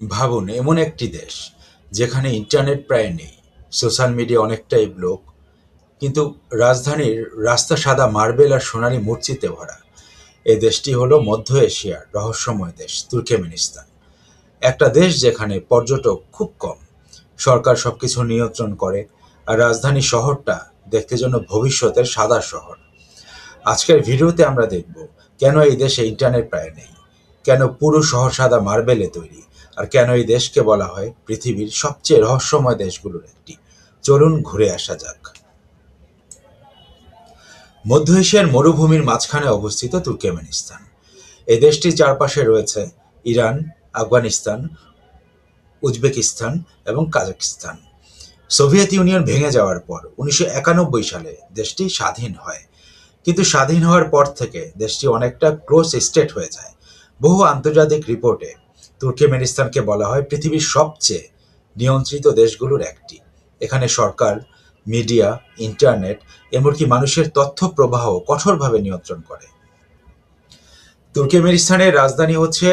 ভাবুন এমন একটি দেশ যেখানে ইন্টারনেট প্রায় নেই, সোশ্যাল মিডিয়া অনেকটাই ব্লক, কিন্তু রাজধানীর রাস্তা সাদা মার্বেল আর সোনালী মূর্তিতে ভরা। এই দেশটি হলো মধ্য এশিয়ার রহস্যময় দেশ তুর্কমেনিস্তান। একটা দেশ যেখানে পর্যটক খুব কম, সরকার সবকিছু নিয়ন্ত্রণ করে, আর রাজধানী শহরটা দেখতে যেন ভবিষ্যতের সাদা শহর। আজকের ভিডিওতে আমরা দেখব কেন এই দেশে ইন্টারনেট প্রায় নেই, কেন পুরো শহর সাদা মার্বেলে তৈরি, আর কেন এই দেশকে বলা হয় পৃথিবীর সবচেয়ে রহস্যময় দেশগুলোর একটি। চলুন ঘুরে আসা যাক। মধ্য এশিয়ার মরুভূমির মাঝখানে অবস্থিত তুর্কমেনিস্তান। এই দেশটির চারপাশে রয়েছে ইরান, আফগানিস্তান, উজবেকিস্তান এবং কাজাখস্তান। সোভিয়েত ইউনিয়ন ভেঙে যাওয়ার পর 1991 সালে দেশটি স্বাধীন হয়। কিন্তু স্বাধীন হওয়ার পর থেকে দেশটি অনেকটা ক্লোজ স্টেট হয়ে যায়। বহু আন্তর্জাতিক রিপোর্টে তুর্কমেনিস্তানকে বলা হয় পৃথিবীর সবচেয়ে নিয়ন্ত্রিত দেশগুলোর একটি। এখানে সরকার, মিডিয়া, ইন্টারনেট, এমনকি মানুষের তথ্য প্রবাহ কঠোরভাবে নিয়ন্ত্রণ করে। তুর্কমেনিস্তানের রাজধানী হচ্ছে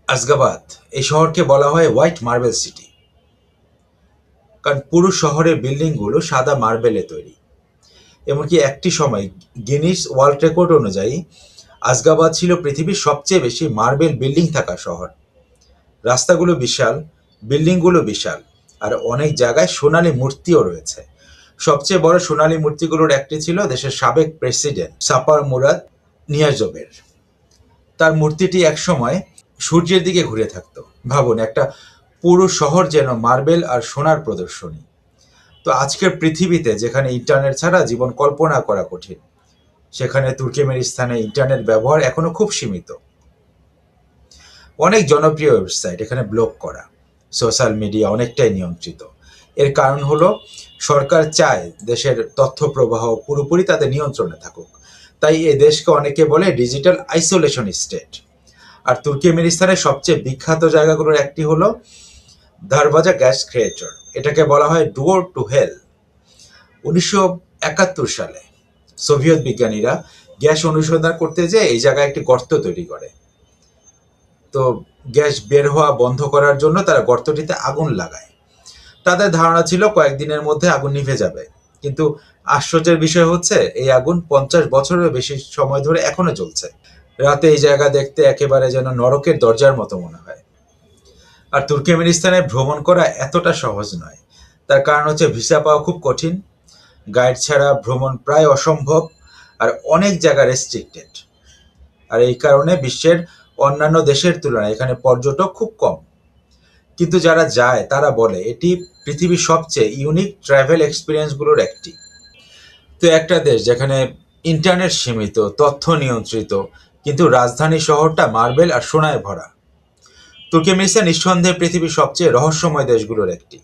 আশগাবাদ। এই শহরকে বলা হয় হোয়াইট মার্বেল সিটি, কারণ পুরো শহরের বিল্ডিংগুলো সাদা মার্বেলে তৈরি। এমনকি একটি সময় গিনিস ওয়ার্ল্ড রেকর্ড অনুযায়ী আশগাবাদ ছিল পৃথিবীর সবচেয়ে বেশি মার্বেল বিল্ডিং থাকা শহর। রাস্তাগুলো বিশাল, বিল্ডিংগুলো বিশাল, আর অনেক জায়গায় সোনালী মূর্তিও রয়েছে। সবচেয়ে বড় সোনালী মূর্তিগুলোর একটি ছিল দেশের সাবেক প্রেসিডেন্ট সাপার মুরাদ নিয়াজবের। তার মূর্তিটি একসময় সূর্যের দিকে ঘুরে থাকতো। ভাবুন, একটা পুরো শহর যেন মার্বেল আর সোনার প্রদর্শনী। তো আজকের পৃথিবীতে যেখানে ইন্টারনেট ছাড়া জীবন কল্পনা করা কঠিন, সেখানে তুর্কমেনিস্তানে ইন্টারনেট ব্যবহার এখনো খুব সীমিত। অনেক জনপ্রিয় ওয়েবসাইট এখানে ব্লক করা, সোশ্যাল মিডিয়া অনেকটাই নিয়ন্ত্রিত। এর কারণ হলো সরকার চায় দেশের তথ্য প্রবাহ পুরোপুরি তাদের নিয়ন্ত্রণে থাকুক। তাই এ দেশকে অনেকে বলে ডিজিটাল আইসোলেশন স্টেট। আর তুর্কমেনিস্তানের সবচেয়ে বিখ্যাত জায়গাগুলোর একটি হলো দারবাজা গ্যাস ক্রিয়েটর। এটাকে বলা হয় ডোর টু হেল। 1971 সালে সোভিয়েত বিজ্ঞানীরা গ্যাস অনুসন্ধান করতে যেয়ে এই জায়গায় একটি গর্ত তৈরি করে। তো গ্যাস বের হওয়া বন্ধ করার জন্য তারা গর্তটিতে আগুন লাগায়। তাদের ধারণা ছিল কয়েকদিনের মধ্যে আগুন নিভে যাবে, কিন্তু আশ্চর্যের বিষয় হচ্ছে এই আগুন 50 বছরের বেশি সময় ধরে এখনো জ্বলছে। রাতে এই জায়গা দেখতে একেবারে যেন নরকের দরজার মতো মনে হয়। আর তুর্কমেনিস্তানে ভ্রমণ করা এতটা সহজ নয়। তার কারণ হচ্ছে ভিসা পাওয়া খুব কঠিন, গাইড ছাড়া ভ্রমণ প্রায় অসম্ভব, আর অনেক জায়গা রেস্ট্রিক্টেড। আর এই কারণে বিশ্বের অন্যান্য দেশের তুলনায় এখানে পর্যটক খুব কম। কিন্তু যারা যায় তারা বলে এটি পৃথিবীর সবচেয়ে ইউনিক ট্রাভেল এক্সপিরিয়েন্সগুলোর একটি। তো একটা দেশ যেখানে ইন্টারনেট সীমিত, তথ্য নিয়ন্ত্রিত, কিন্তু রাজধানী শহরটা মার্বেল আর সোনায় ভরা। তুর্কমেনিস্তান নিঃসন্দেহে পৃথিবীর সবচেয়ে রহস্যময় দেশগুলোর একটি।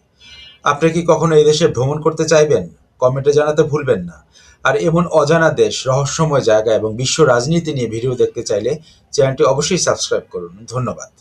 আপনি কি কখনো এই দেশে ভ্রমণ করতে চাইবেন? কমেন্টে জানাতে ভুলবেন না। আর এমন অজানা দেশ, রহস্যময় জায়গা এবং বিশ্ব রাজনীতি নিয়ে ভিডিও দেখতে চাইলে চ্যানেলটি অবশ্যই সাবস্ক্রাইব করুন। ধন্যবাদ।